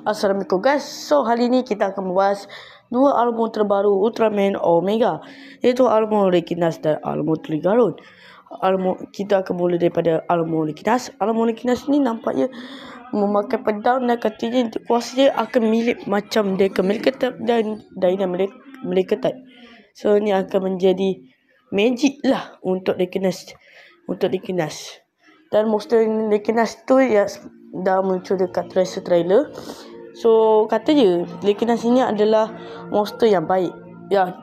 Assalamualaikum guys. So hari ni kita akan membahas dua armor terbaru Ultraman Omega, iaitu armor Lekinas dan armor Trigaron. Kita akan mula daripada armor Lekinas. Armor Lekinas ni nampaknya memakai pedang dan katanya kuasa dia akan mirip macam Deca Meliketa dan Dyna Meliketa. So ni akan menjadi magic lah untuk Lekinas. Dan monster Lekinas tu ya dah muncul dekat trailer. So katanya Lekinas ini adalah monster yang baik. Dan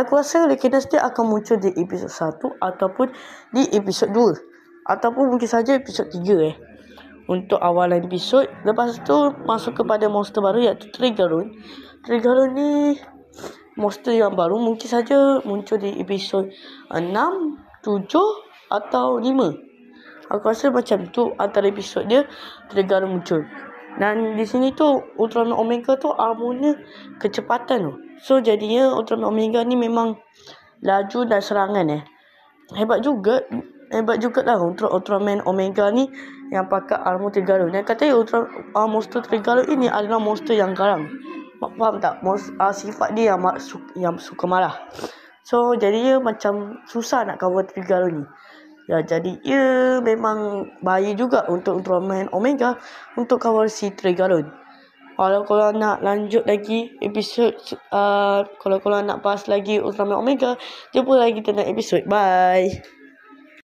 aku rasa Lekinas dia akan muncul di episod 1 ataupun di episod 2 ataupun mungkin saja episod 3 untuk awalan episod. Lepas tu masuk kepada monster baru iaitu Trigaron. Trigaron ni monster yang baru, mungkin saja muncul di episod 6, 7 atau 5. Aku rasa macam tu antara episod dia Trigaron muncul. Dan di sini tu Ultraman Omega tu armornya kecepatan tu. So jadinya Ultraman Omega ni memang laju dan serangan Hebat juga lah untuk Ultraman Omega ni yang pakai armor Trigaron. Dan katanya monster Trigaron ini adalah monster yang garang. Faham tak? Sifat dia yang suka marah. So jadinya macam susah nak cover Trigaron ni. Jadi ia memang bahaya juga untuk Ultraman Omega untuk cover si Trigaron. Kalau korang nak lanjut lagi episod, kalau korang nak bahas lagi Ultraman Omega, jumpa lagi dalam episod. Bye.